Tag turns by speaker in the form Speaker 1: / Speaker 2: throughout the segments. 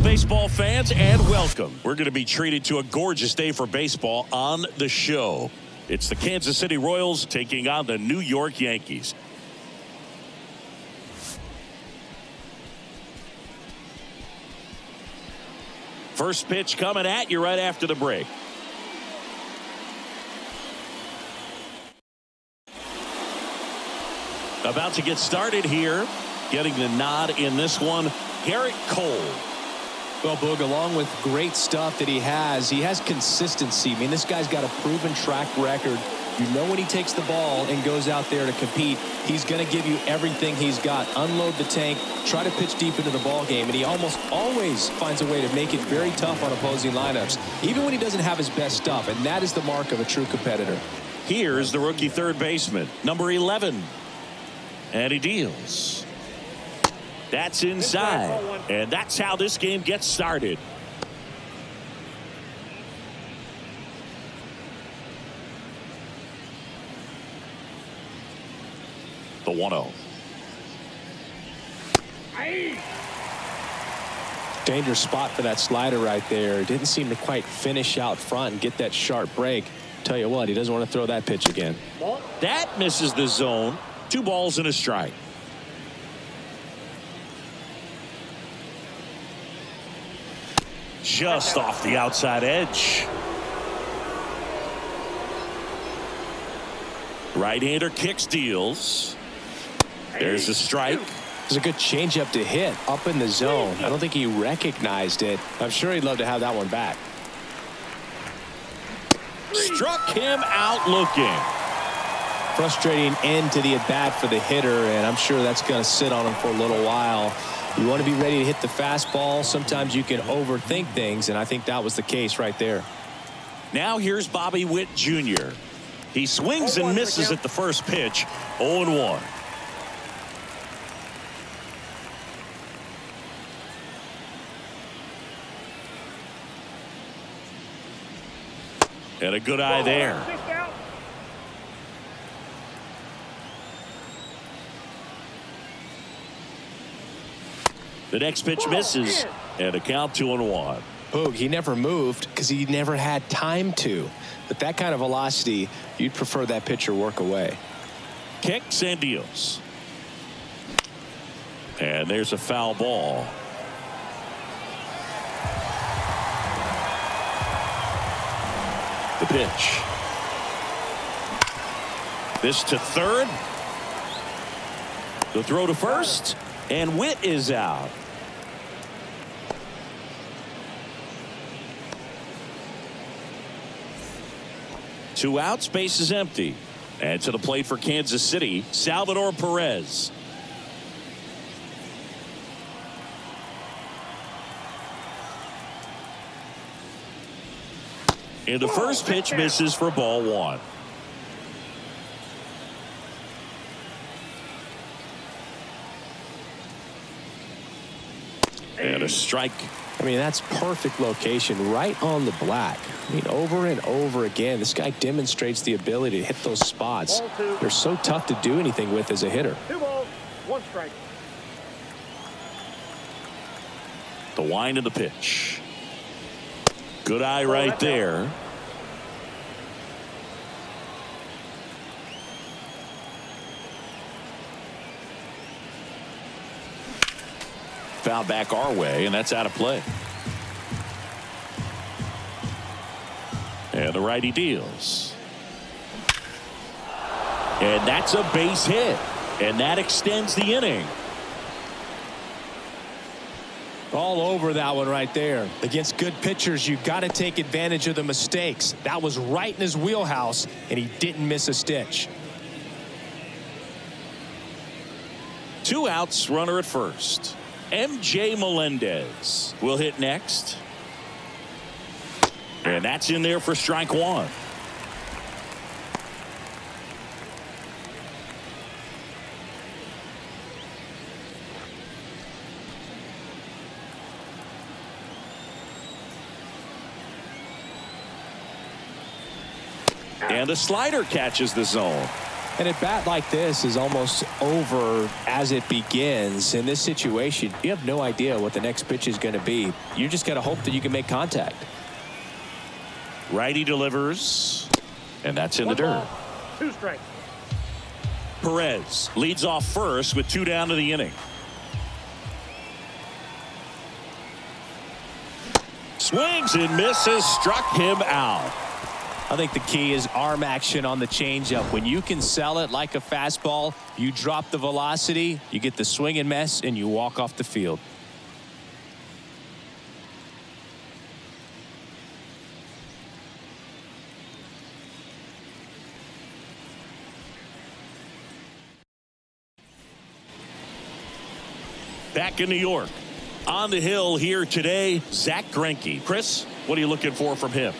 Speaker 1: baseball fans, and welcome. We're going to be treated to a gorgeous day for baseball on the show. It's the Kansas City Royals taking on the New York Yankees. First pitch coming at you right after the break. About to get started here. Getting the nod in this one, Garrett Cole.
Speaker 2: Well, Boog, along with great stuff that he has consistency. I mean, this guy's got a proven track record. You know when he takes the ball and goes out there to compete, he's going to give you everything he's got. Unload the tank, try to pitch deep into the ball game, and he almost always finds a way to make it very tough on opposing lineups, even when he doesn't have his best stuff, and that is the mark of a true competitor.
Speaker 1: Here's the rookie third baseman, number 11. And he deals. That's inside. And that's how this game gets started. The 1-0.
Speaker 2: Dangerous spot for that slider right there. Didn't seem to quite finish out front and get that sharp break. Tell you what, he doesn't want to throw that pitch again.
Speaker 1: That misses the zone. 2 balls and a strike. Just off the outside edge. Right-hander kicks, deals. There's a strike.
Speaker 2: It's a good changeup to hit up in the zone. I don't think he recognized it. I'm sure he'd love to have that one back.
Speaker 1: Struck him out looking.
Speaker 2: Frustrating end to the at-bat for the hitter, and I'm sure that's going to sit on him for a little while. You want to be ready to hit the fastball. Sometimes you can overthink things, and I think that was the case right there.
Speaker 1: Now here's Bobby Witt Jr. He swings and misses at the first pitch. 0-1. And a good eye there. The next pitch misses, and a count 2-1.
Speaker 2: Boog, he never moved because he never had time to. But that kind of velocity, you'd prefer that pitcher work away.
Speaker 1: Kicks and deals. And there's a foul ball. The pitch. This to third. The throw to first. And Witt is out. Two outs, base is empty. And to the plate for Kansas City, Salvador Perez. And the first pitch misses for ball 1. And a strike.
Speaker 2: I mean, that's perfect location right on the black. I mean, over and over again, this guy demonstrates the ability to hit those spots. They're so tough to do anything with as a hitter.
Speaker 3: 2 balls, 1 strike.
Speaker 1: The wind of the pitch. Good eye right there. Foul back our way, and that's out of play. And the righty deals. And that's a base hit. And that extends the inning.
Speaker 2: All over that one right there. Against good pitchers, you got to take advantage of the mistakes. That was right in his wheelhouse, and he didn't miss a stitch.
Speaker 1: 2 outs, runner at first. MJ Melendez will hit next. And that's in there for strike 1. And a slider catches the zone.
Speaker 2: And a bat like this is almost over as it begins. In this situation, you have no idea what the next pitch is going to be. You just got to hope that you can make contact.
Speaker 1: Righty delivers, and that's in the dirt.
Speaker 3: 2 strikes.
Speaker 1: Perez leads off first with 2 down to the inning. Swings and misses, struck him out.
Speaker 2: I think the key is arm action on the changeup. When you can sell it like a fastball, you drop the velocity, you get the swing and miss, and you walk off the field.
Speaker 1: Back in New York. On the hill here today, Zach Greinke. Chris, what are you looking for from him?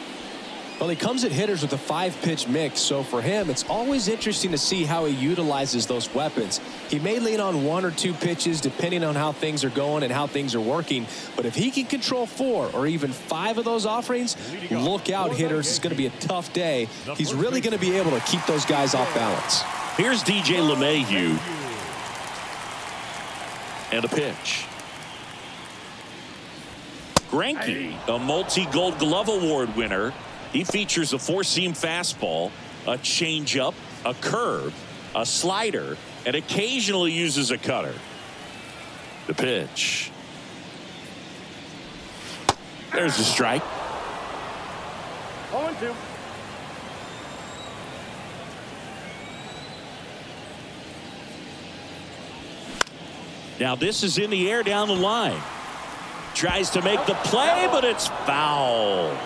Speaker 2: Well, he comes at hitters with a 5-pitch mix, so for him, it's always interesting to see how he utilizes those weapons. He may lean on 1 or 2 pitches depending on how things are going and how things are working, but if he can control 4 or even 5 of those offerings, look out, hitters. It's going to be a tough day. He's really going to be able to keep those guys off balance.
Speaker 1: Here's DJ LeMahieu. And a pitch. Greinke, a multi-Gold Glove Award winner. He features a 4-seam fastball, a changeup, a curve, a slider, and occasionally uses a cutter. The pitch. There's the strike.
Speaker 3: 0-2.
Speaker 1: Now this is in the air down the line. Tries to make the play, but it's foul.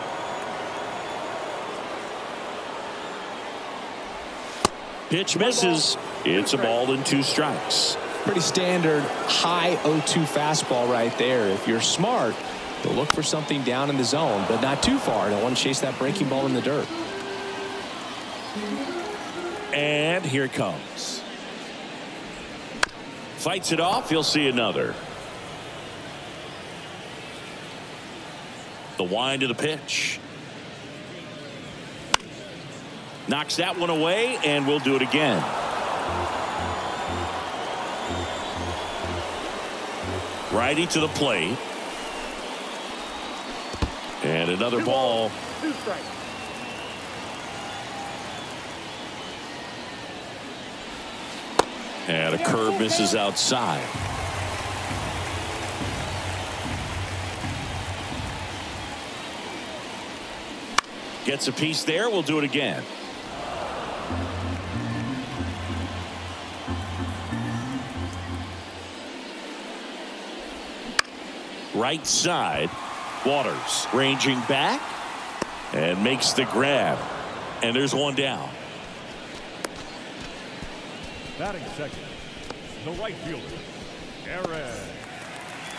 Speaker 1: Pitch misses. It's a ball and 2 strikes.
Speaker 2: Pretty standard high 0-2 fastball right there. If you're smart, you'll look for something down in the zone, but not too far. Don't want to chase that breaking ball in the dirt.
Speaker 1: And here it comes. Fights it off. He'll see another. The wind of the pitch. Knocks that one away, and we'll do it again. Righty to the plate. And another ball.
Speaker 3: 2 strikes.
Speaker 1: And a curve misses outside. Gets a piece there. We'll do it again. Right side. Waters ranging back and makes the grab. And there's one down.
Speaker 3: Batting second, the right fielder, Aaron.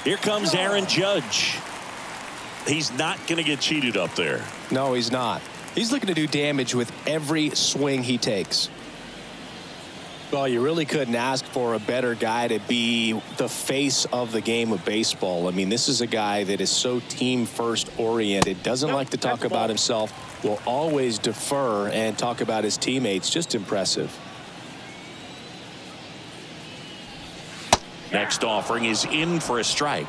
Speaker 1: Here comes Aaron Judge. He's not going to get cheated up there.
Speaker 2: No, he's not. He's looking to do damage with every swing he takes. Well, you really couldn't ask for a better guy to be the face of the game of baseball. I mean, this is a guy that is so team-first oriented, doesn't like to talk about himself, will always defer and talk about his teammates. Just impressive.
Speaker 1: Next offering is in for a strike.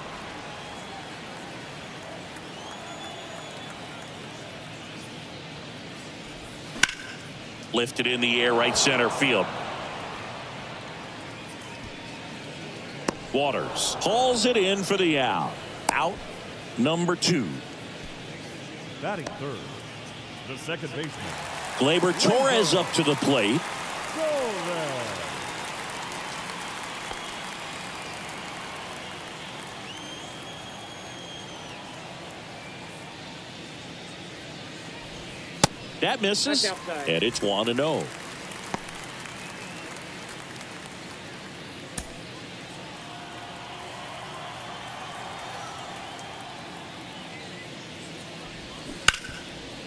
Speaker 1: Lifted in the air, right center field. Waters hauls it in for the out. Out number 2.
Speaker 3: Batting third, the second baseman,
Speaker 1: Gleyber Torres up to the plate. That misses, and it's 1-0.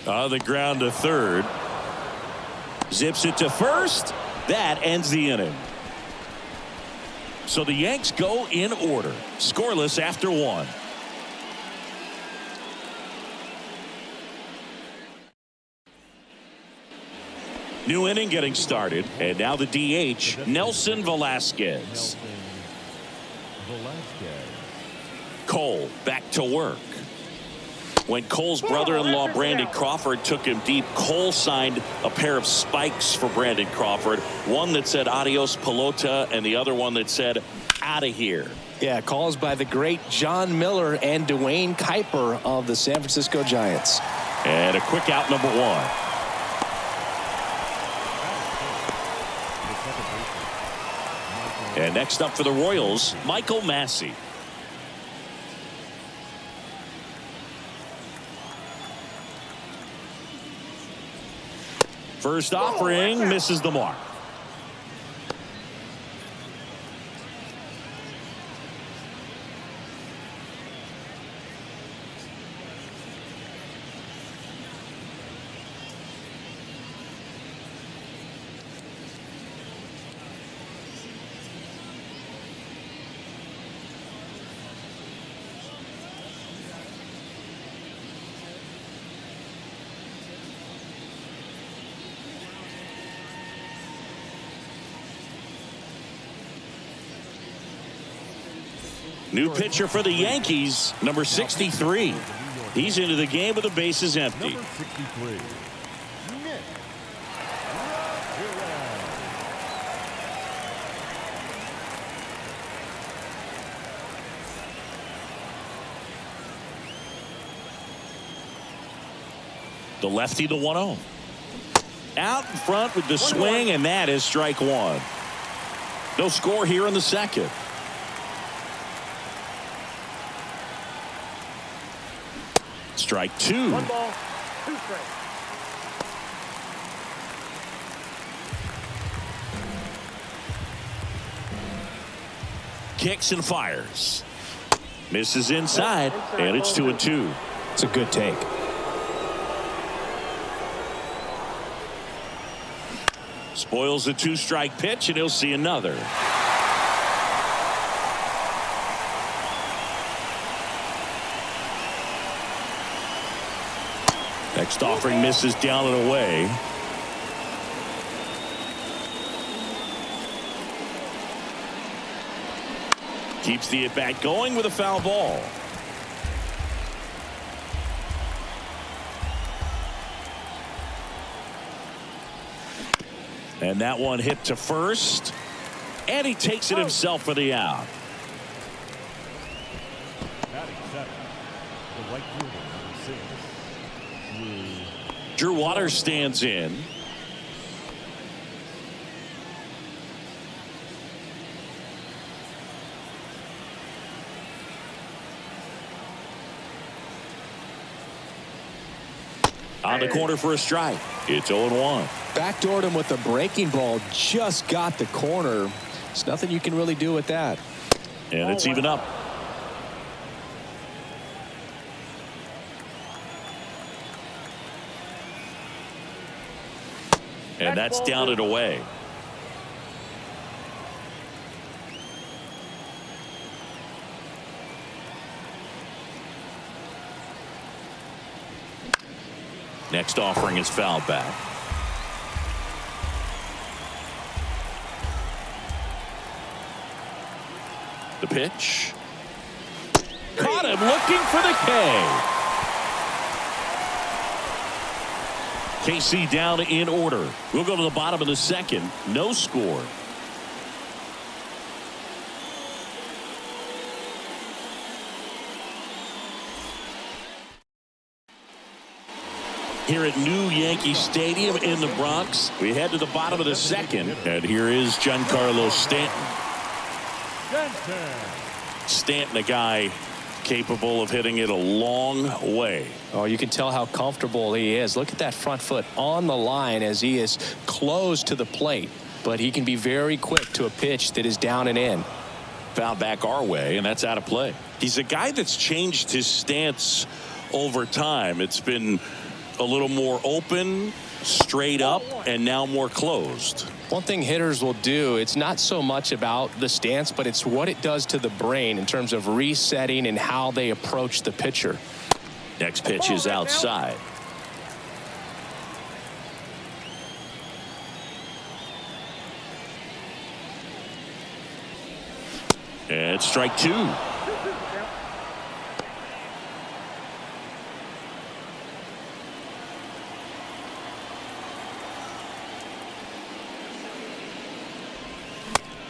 Speaker 1: On the ground to third. Zips it to first. That ends the inning. So the Yanks go in order. Scoreless after 1. New inning getting started, and now the DH, Nelson Velasquez. Cole back to work. When Cole's brother-in-law Brandon Crawford took him deep, Cole signed a pair of spikes for Brandon Crawford. One that said adios pelota and the other one that said out of here.
Speaker 2: Yeah, calls by the great John Miller and Dwayne Kuiper of the San Francisco Giants.
Speaker 1: And a quick out, number one. And next up for the Royals, Michael Massey. First offering misses the mark. New pitcher for the Yankees, number 63. He's into the game with the bases empty.
Speaker 3: Number 63.
Speaker 1: The lefty, the 1-0. Out in front with the swing, and that is strike one. No score here in the second. Strike two.
Speaker 3: 1 ball, 2 strikes.
Speaker 1: Kicks and fires. Misses inside, and it's 2-2.
Speaker 2: It's a good take.
Speaker 1: Spoils the 2-strike pitch, and he'll see another. Next offering misses down and away. Keeps the at-bat going with a foul ball. And that one hit to first. And he takes it himself for the out.
Speaker 3: Batting 7. The right fielder, number 6.
Speaker 1: Drew Waters stands in. On the corner for a strike. It's 0-1.
Speaker 2: Backdoored him with the breaking ball. Just got the corner. There's nothing you can really do with that.
Speaker 1: And it's even up. And that's down and away. Next offering is fouled back. The pitch. Caught him looking for the K. KC down in order. We'll go to the bottom of the second. No score. Here at New Yankee Stadium in the Bronx, we head to the bottom of the second, and here is Giancarlo Stanton. Stanton, a guy capable of hitting it a long way.
Speaker 2: Oh, you can tell how comfortable he is. Look at that front foot on the line as he is close to the plate, but he can be very quick to a pitch that is down and in.
Speaker 1: Foul back our way, and that's out of play. He's a guy that's changed his stance over time. It's been a little more open, straight up, and now more closed.
Speaker 2: One thing hitters will do, it's not so much about the stance, but it's what it does to the brain in terms of resetting and how they approach the pitcher.
Speaker 1: Next pitch is outside. And strike two.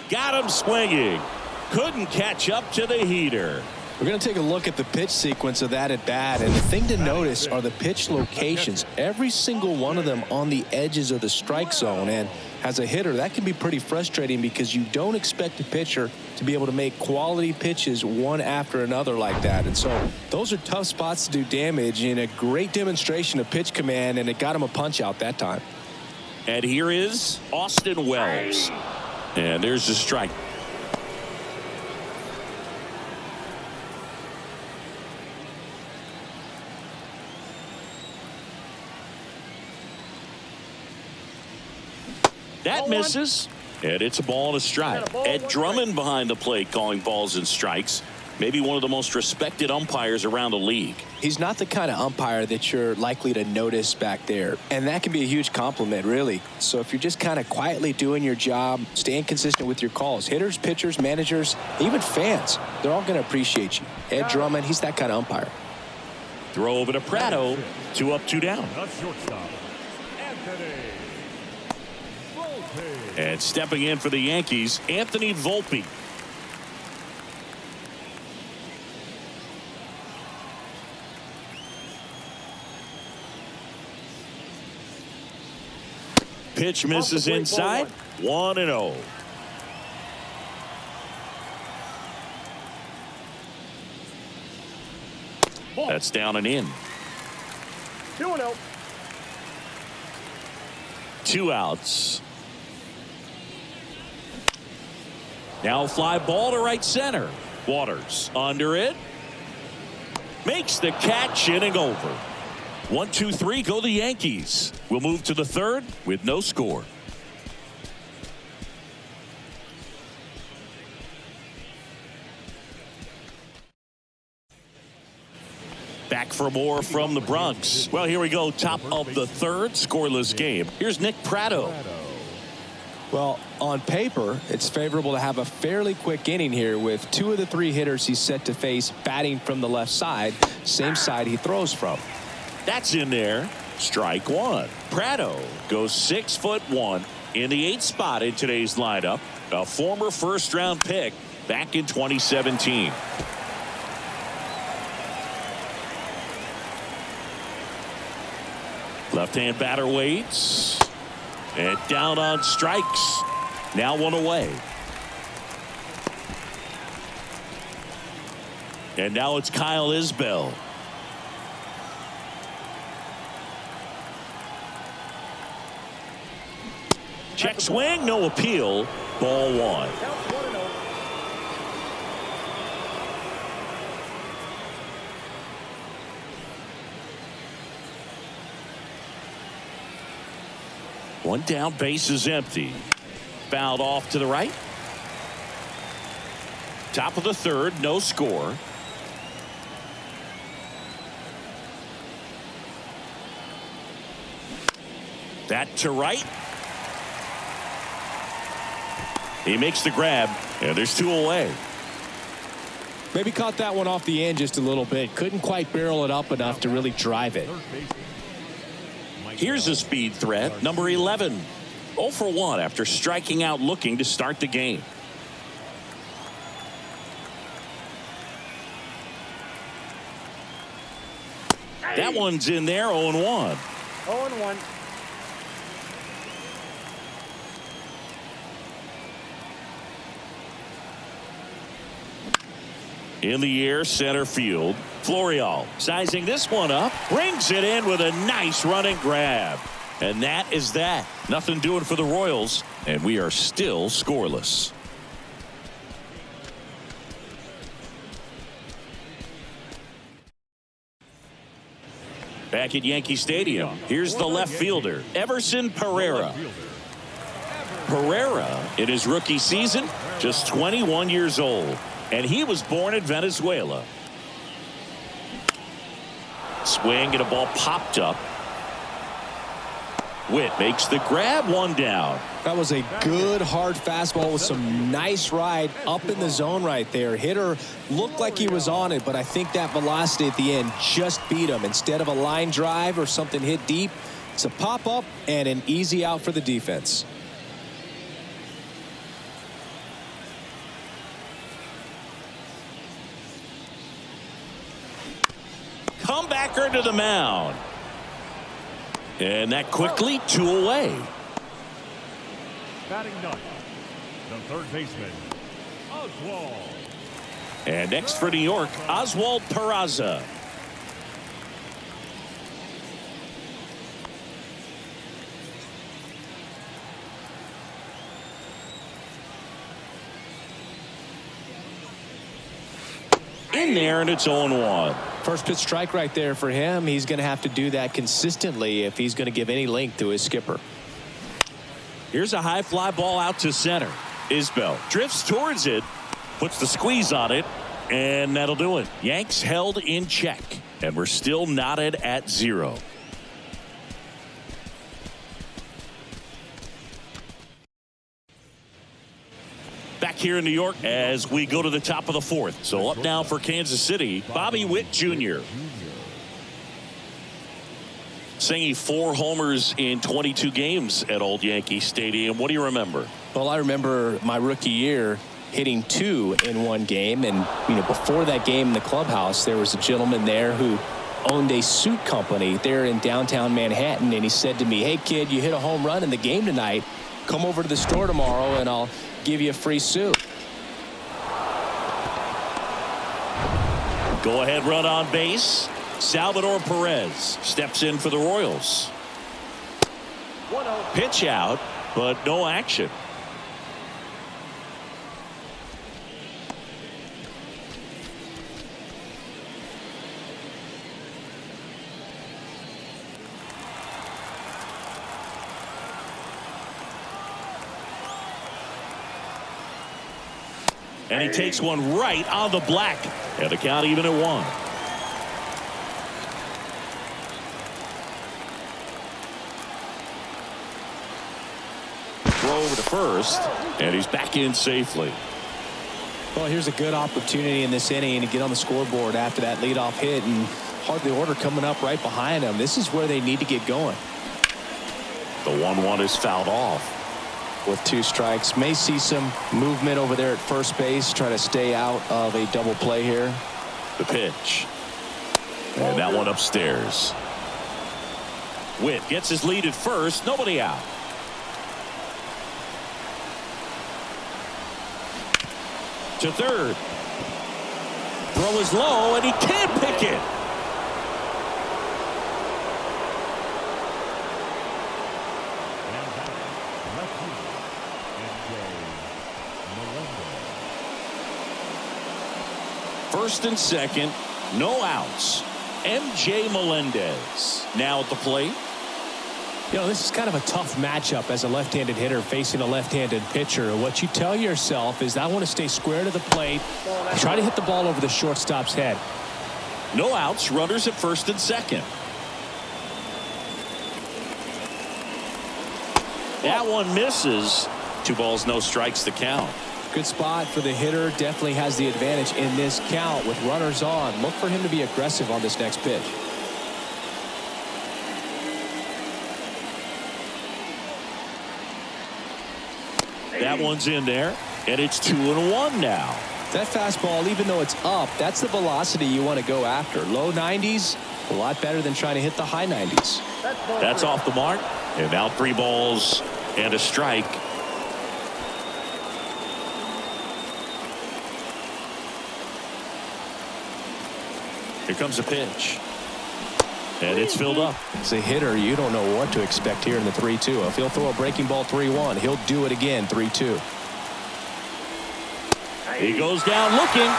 Speaker 1: Got him swinging. Couldn't catch up to the heater.
Speaker 2: We're going to take a look at the pitch sequence of that at bat, and the thing to notice are the pitch locations. Every single one of them on the edges of the strike zone, and as a hitter, that can be pretty frustrating because you don't expect a pitcher to be able to make quality pitches one after another like that. And so those are tough spots to do damage, and a great demonstration of pitch command, and it got him a punch out that time.
Speaker 1: And here is Austin Wells. And there's the strike. That misses. And it's a ball and a strike. Ed Drummond behind the plate calling balls and strikes. Maybe one of the most respected umpires around the league.
Speaker 2: He's not the kind of umpire that you're likely to notice back there, and that can be a huge compliment, really. So if you're just kind of quietly doing your job, staying consistent with your calls, hitters, pitchers, managers, even fans, they're all going to appreciate you. Ed Drummond, he's that kind of umpire.
Speaker 1: Throw over to Prado. 2 up, 2 down. And stepping in for the Yankees, Anthony Volpe. Pitch misses inside. 1-0. That's down and in.
Speaker 3: 2-0.
Speaker 1: 2 outs. Now fly ball to right center. Waters under it. Makes the catch, inning over. 1-2-3 go the Yankees. We'll move to the third with no score. Back for more from the Bronx. Well, here we go. Top of the third, scoreless game. Here's Nick Prado.
Speaker 2: Well, on paper, it's favorable to have a fairly quick inning here with 2 of the 3 hitters he's set to face batting from the left side, same side he throws from.
Speaker 1: That's in there. Strike one. Prado goes 6'1" in the 8th spot in today's lineup. A former first-round pick back in 2017. Left-hand batter waits. And down on strikes. Now 1 away. And now it's Kyle Isbell. Check swing, no appeal. Ball 1. One down, base is empty. Fouled off to the right. Top of the third, no score. That to right. He makes the grab, and there's 2 away.
Speaker 2: Maybe caught that one off the end just a little bit. Couldn't quite barrel it up enough to really drive it.
Speaker 1: Here's a speed threat, number 11. 0 for 1 after striking out looking to start the game. That one's in there, 0-1.
Speaker 3: 0-1.
Speaker 1: In the air, center field. Florial sizing this one up, brings it in with a nice running grab. And that is that. Nothing doing for the Royals, and we are still scoreless. Back at Yankee Stadium, here's the left fielder, Everson Pereira. Pereira, in his rookie season, just 21 years old, and he was born in Venezuela. Swing and a ball popped up. Witt makes the grab, one down.
Speaker 2: That was a good hard fastball with some nice ride up in the zone right there. Hitter looked like he was on it, but I think that velocity at the end just beat him. Instead of a line drive or something hit deep, it's a pop up and an easy out for the defense.
Speaker 1: Comebacker to the mound. And that quickly, 2 away.
Speaker 3: Batting ninth, the third baseman, Oswald.
Speaker 1: And next for New York, Oswald Peraza. In there, and it's 0-1.
Speaker 2: First pitch strike right there for him. He's going to have to do that consistently if he's going to give any length to his skipper.
Speaker 1: Here's a high fly ball out to center. Isbell drifts towards it, puts the squeeze on it, and that'll do it. Yanks held in check, and we're still knotted at 0. Back here in New York as we go to the top of the 4th. So up now for Kansas City, Bobby Witt Jr. Singing 4 homers in 22 games at Old Yankee Stadium. What do you remember?
Speaker 2: Well, I remember my rookie year hitting 2 in one game. And, before that game in the clubhouse, there was a gentleman there who owned a suit company there in downtown Manhattan. And he said to me, "Hey, kid, you hit a home run in the game tonight. Come over to the store tomorrow and I'll give you a free suit."
Speaker 1: Go ahead run on base. Salvador Perez steps in for the Royals.
Speaker 3: 1-0.
Speaker 1: Pitch out, but no action. And he takes one right on the black. And the count even at 1. Throw over to first. And he's back in safely.
Speaker 2: Well, here's a good opportunity in this inning to get on the scoreboard after that leadoff hit, and hardly order coming up right behind them. This is where they need to get going.
Speaker 1: The 1-1 is fouled off.
Speaker 2: With 2 strikes, may see some movement over there at first base, try to stay out of a double play here.
Speaker 1: The pitch. And that one upstairs. Witt gets his lead at first. Nobody out. To third. Throw is low, and he can't pick it. First and second, no outs. MJ Melendez now at the plate.
Speaker 2: This is kind of a tough matchup as a left-handed hitter facing a left-handed pitcher. What you tell yourself is, I want to stay square to the plate, try to hit the ball over the shortstop's head.
Speaker 1: No outs, runners at first and second. That one misses. 2 balls, no strikes to count.
Speaker 2: Good spot for the hitter. Definitely has the advantage in this count with runners on. Look for him to be aggressive on this next pitch.
Speaker 1: That one's in there, and it's 2-1 now.
Speaker 2: That fastball, even though it's up, that's the velocity you want to go after. Low 90s, a lot better than trying to hit the high 90s.
Speaker 1: That's off the mark, and now 3 balls and a strike. Here comes a pitch. And it's filled up.
Speaker 2: As a hitter, you don't know what to expect here in the 3-2. If he'll throw a breaking ball 3-1, he'll do it again 3-2.
Speaker 1: He goes down looking.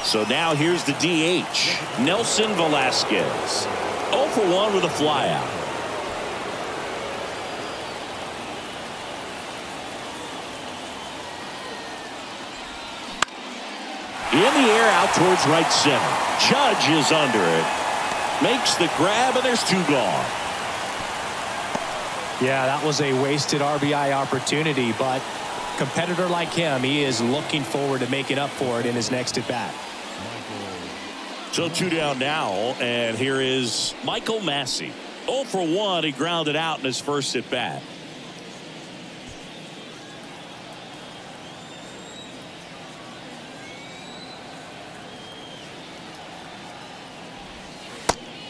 Speaker 1: So now here's the DH, Nelson Velasquez. 0 for 1 with a flyout. In the air out towards right center. Judge is under it. Makes the grab, and there's two gone.
Speaker 2: Yeah, that was a wasted RBI opportunity, but competitor like him, he is looking forward to making up for it in his next at bat.
Speaker 1: So two down now, and here is Michael Massey. 0 for 1, he grounded out in his first at bat.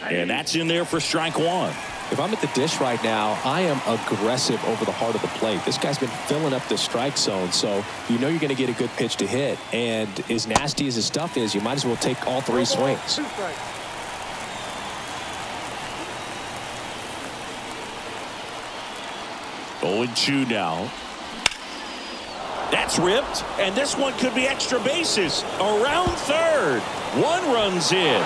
Speaker 1: And that's in there for strike one.
Speaker 2: If I'm at the dish right now, I am aggressive over the heart of the plate. This guy's been filling up the strike zone, so you know you're going to get a good pitch to hit. And as nasty as his stuff is, you might as well take all three swings.
Speaker 1: 0-2 now. That's ripped, and this one could be extra bases. Around third. One runs in.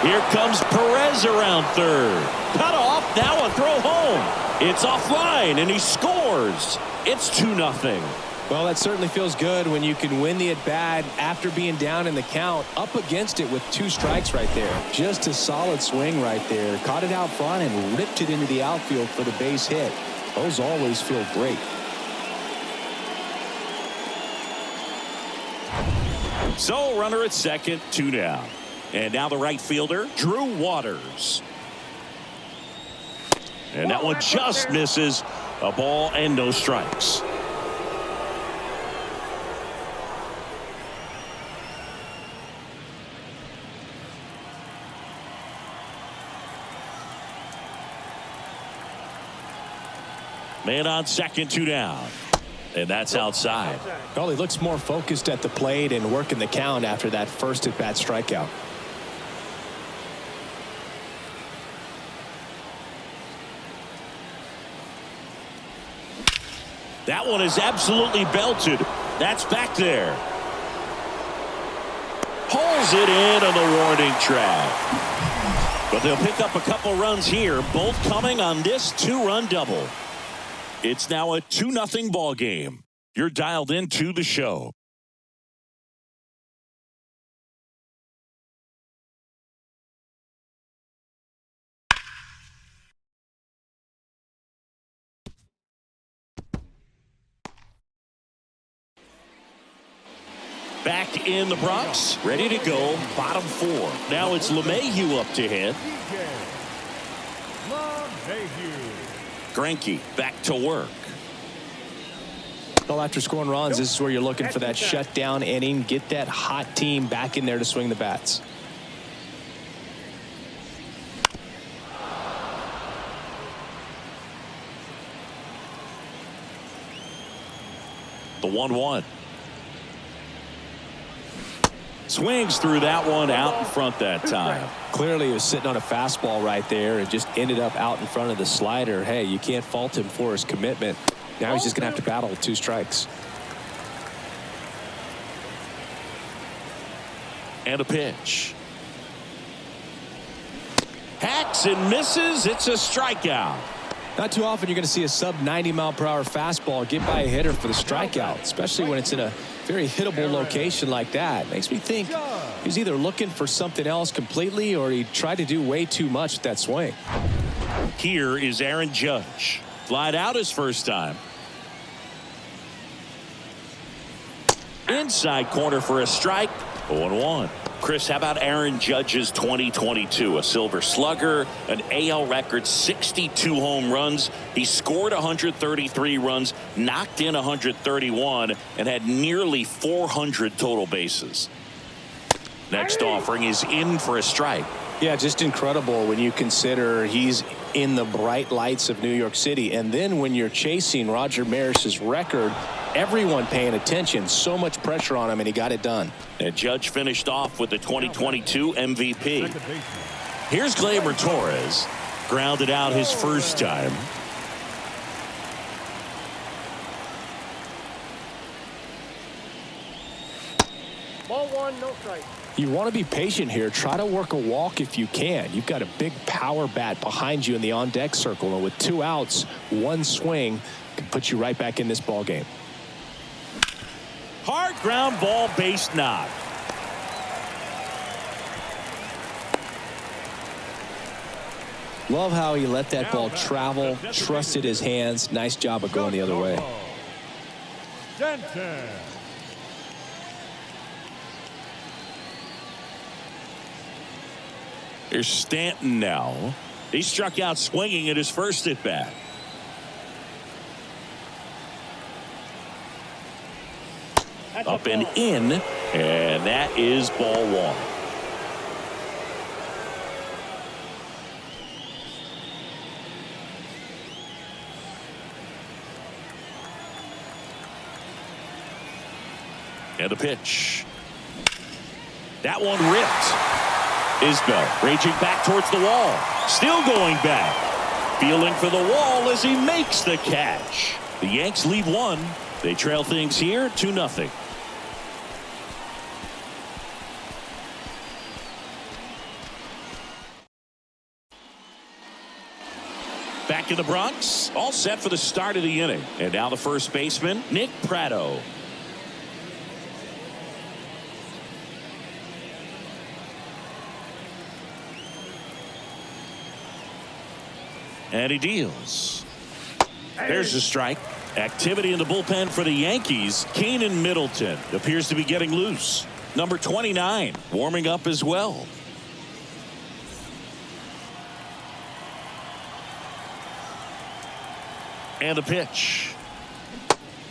Speaker 1: Here comes Perez around third. Cut off, now a throw home. It's offline, and he scores. It's 2-0.
Speaker 2: Well, that certainly feels good when you can win the at-bat after being down in the count, up against it with 2 strikes right there. Just a solid swing right there. Caught it out front and ripped it into the outfield for the base hit. Those always feel great.
Speaker 1: So, runner at second, 2 down. And now the right fielder, Drew Waters. And that one just misses. A ball and no strikes. Man on second, 2 down. And that's outside.
Speaker 2: Well, he looks more focused at the plate and working the count after that first at-bat strikeout.
Speaker 1: That one is absolutely belted. That's back there. Pulls it in on the warning track. But they'll pick up a couple runs here, both coming on this 2-run double. It's now a 2-0 ball game. You're dialed into the show. Back in the Bronx, ready to go, bottom 4. Now it's LeMahieu up to hit. Greinke back to work.
Speaker 2: Well, after scoring runs, this is where you're looking for that shutdown inning. Get that hot team back in there to swing the bats.
Speaker 1: The 1-1. Swings through that one out in front that time.
Speaker 2: Clearly he was sitting on a fastball right there and just ended up out in front of the slider. Hey, you can't fault him for his commitment. Now he's just going to have to battle with 2 strikes.
Speaker 1: And a pitch. Hacks and misses. It's a strikeout.
Speaker 2: Not too often you're going to see a sub 90-mile-per-hour fastball get by a hitter for the strikeout, especially when it's in a very hittable location like that. Makes me think he's either looking for something else completely or he tried to do way too much with that swing.
Speaker 1: Here is Aaron Judge. Flied out his first time. Inside corner for a strike. 0-1. Chris, how about Aaron Judge's 2022? A Silver Slugger, an AL record 62 home runs. He scored 133 runs, knocked in 131, and had nearly 400 total bases. Next offering is in for a strike.
Speaker 2: Yeah, just incredible when you consider he's in the bright lights of New York City. And then when you're chasing Roger Maris's record, everyone paying attention, so much pressure on him, and he got it done.
Speaker 1: And Judge finished off with the 2022 MVP. Here's Gleyber Torres. Grounded out his first time.
Speaker 4: Ball 1, no strike.
Speaker 2: You want to be patient here. Try to work a walk if you can. You've got a big power bat behind you in the on-deck circle, and with 2 outs, 1 swing can put you right back in this ball game.
Speaker 1: Hard ground ball, base knock.
Speaker 2: Love how he let that ball travel, trusted his hands. Nice job of going the other way.
Speaker 3: Denton.
Speaker 1: Here's Stanton now. He struck out swinging at his first at bat. Up and in, and that is ball one. And a pitch. That one ripped. Isbell raging back towards the wall. Still going back. Feeling for the wall as he makes the catch. The Yanks lead one. They trail things here 2-0. Back in the Bronx, all set for the start of the inning. And now the first baseman, Nick Pratto. And he deals. There's a strike. Activity in the bullpen for the Yankees. Keenan Middleton appears to be getting loose. Number 29 warming up as well. And a pitch.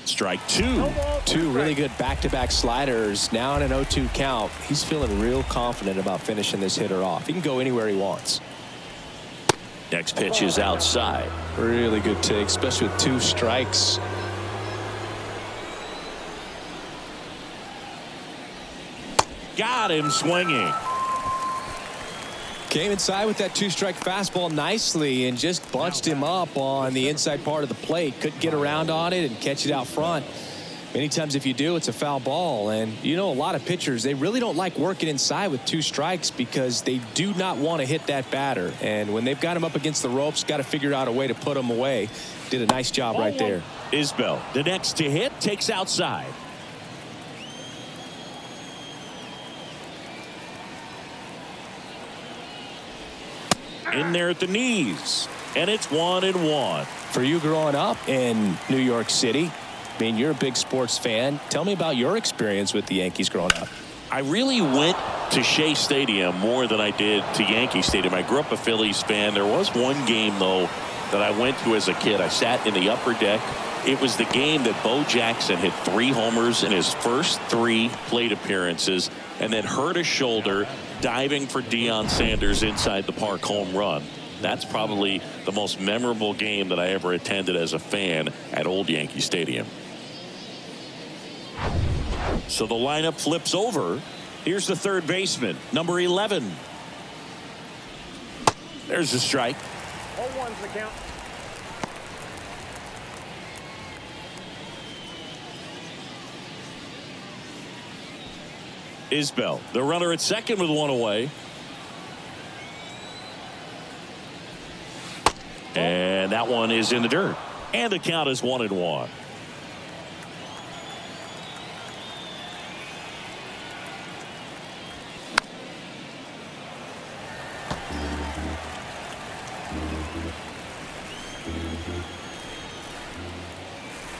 Speaker 1: Strike two.
Speaker 2: Two really good back-to-back sliders. Now in an 0-2 count. He's feeling real confident about finishing this hitter off. He can go anywhere he wants.
Speaker 1: Next pitch is outside.
Speaker 2: Really good take, especially with 2 strikes.
Speaker 1: Got him swinging.
Speaker 2: Came inside with that 2-strike fastball nicely and just bunched him up on the inside part of the plate. Couldn't get around on it and catch it out front. Many times if you do, it's a foul ball. And you know, a lot of pitchers, they really don't like working inside with 2 strikes because they do not want to hit that batter. And when they've got him up against the ropes, got to figure out a way to put him away. Did a nice job right there.
Speaker 1: Isbell, the next to hit, takes outside. In there at the knees. And it's 1-1.
Speaker 2: For you growing up in New York City, I mean, you're a big sports fan. Tell me about your experience with the Yankees growing up.
Speaker 1: I really went to Shea Stadium more than I did to Yankee Stadium. I grew up a Phillies fan. There was one game, though, that I went to as a kid. I sat in the upper deck. It was the game that Bo Jackson hit 3 homers in his first 3 plate appearances and then hurt his shoulder diving for Deion Sanders inside the park home run. That's probably the most memorable game that I ever attended as a fan at Old Yankee Stadium. So the lineup flips over. Here's the third baseman, number 11. There's the strike.
Speaker 4: 0-1's the count.
Speaker 1: Isbell, the runner at second with 1 away. And that one is in the dirt. And the count is 1-1.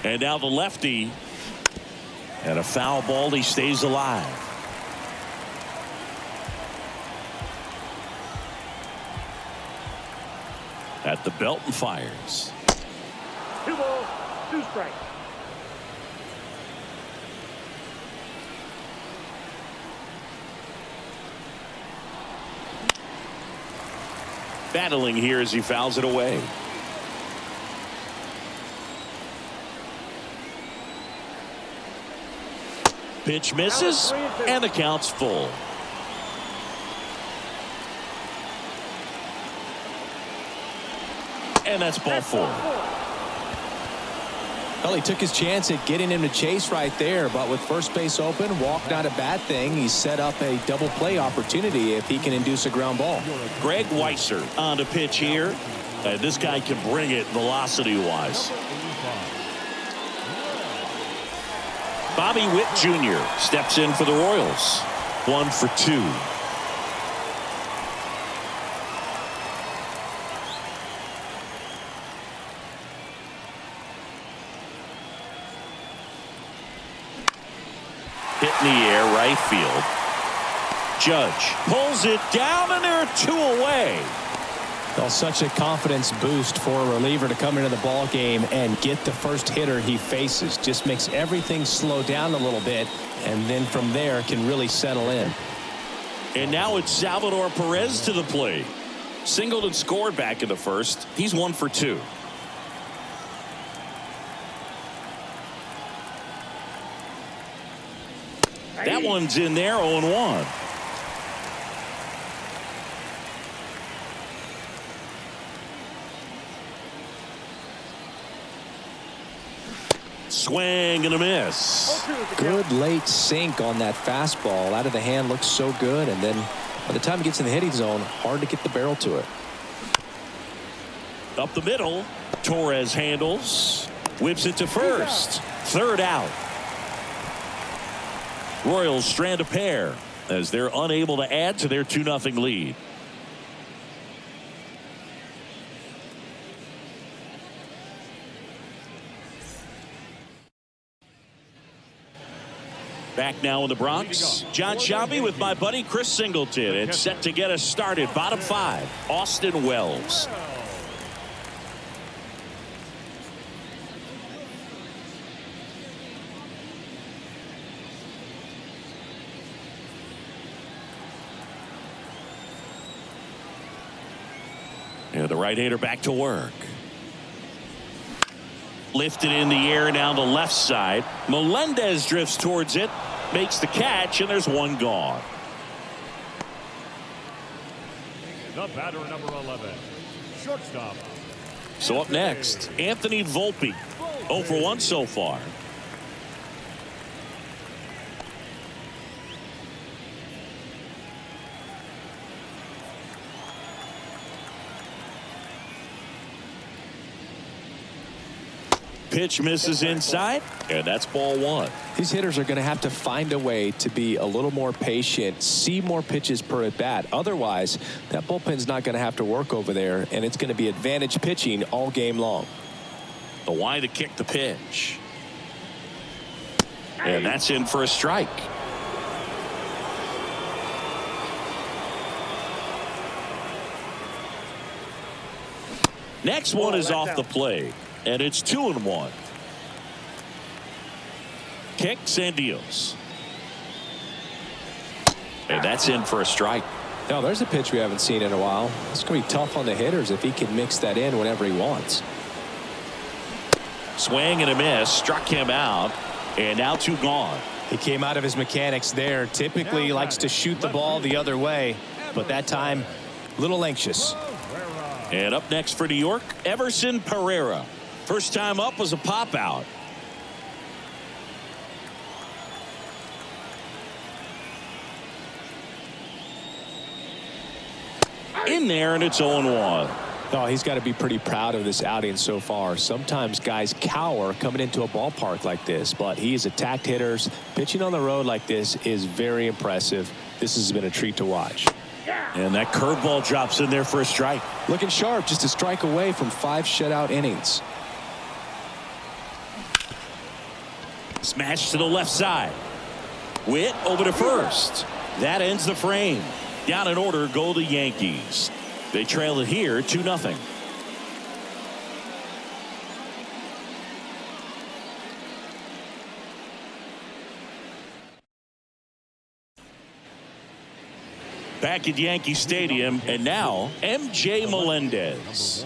Speaker 1: And now the lefty. And a foul ball. He stays alive. At the belt and fires.
Speaker 4: 2 balls, 2 strikes.
Speaker 1: Battling here as he fouls it away. Pitch misses, and the count's full. And that's ball 4.
Speaker 2: Well, he took his chance at getting him to chase right there, but with first base open, walk not a bad thing. He set up a double play opportunity if he can induce a ground ball.
Speaker 1: Greg Weisser on the pitch here. This guy can bring it velocity-wise. Bobby Witt Jr. steps in for the Royals. 1 for 2. hit in the air, right field. Judge pulls it down, and there are 2 away.
Speaker 2: Well, such a confidence boost for a reliever to come into the ball game and get the first hitter he faces. Just makes everything slow down a little bit, and then from there can really settle in.
Speaker 1: And now it's Salvador Perez to the plate. Singled and scored back in the first. He's 1 for 2. That one's in there, 0-1. Swing and a miss.
Speaker 2: Good late sink on that fastball. Out of the hand, looks so good, and then by the time it gets in the hitting zone, hard to get the barrel to it.
Speaker 1: Up the middle, Torres handles, whips it to first. 3rd out. Royals strand a pair as they're unable to add to their 2-0 lead. Back now in the Bronx, John Shabby with my buddy Chris Singleton. It's set to get us started. Bottom 5, Austin Wells. And the right-hander back to work. Lifted in the air down the left side. Melendez drifts towards it, makes the catch, and there's 1 gone.
Speaker 3: The batter, number 11, shortstop.
Speaker 1: So up next, Anthony Volpe. 0 for 1 so far. Pitch misses inside, and that's ball 1.
Speaker 2: These hitters are going to have to find a way to be a little more patient, see more pitches per at bat. Otherwise, that bullpen's not going to have to work over there, and it's going to be advantage pitching all game long.
Speaker 1: The why to kick the pitch. And that's in for a strike. Next one is off the plate, and it's 2-1. Kicks and deals. And that's in for a strike.
Speaker 2: Now, there's a pitch we haven't seen in a while. It's going to be tough on the hitters if he can mix that in whenever he wants.
Speaker 1: Swing and a miss, struck him out, and now 2 gone.
Speaker 2: He came out of his mechanics there. Typically likes to shoot the ball the other way, but that time a little anxious.
Speaker 1: And up next for New York, Everson Pereira. First time up was a pop out. In there, and it's 0-1.
Speaker 2: Oh, he's got to be pretty proud of this outing so far. Sometimes guys cower coming into a ballpark like this, but he's attacked hitters. Pitching on the road like this is very impressive. This has been a treat to watch.
Speaker 1: And that curveball drops in there for a strike.
Speaker 2: Looking sharp, just a strike away from 5 shutout innings.
Speaker 1: Smash to the left side. Witt over to first. That ends the frame. Down in order go the Yankees. They trail it here 2-0. Back at Yankee Stadium, and now MJ Melendez.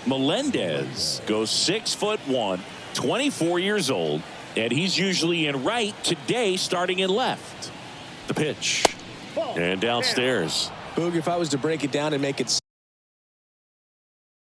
Speaker 1: Melendez goes 6'1", 24 years old, and he's usually in right, today starting in left. The pitch, and downstairs.
Speaker 2: Boog, if I was to break it down and make it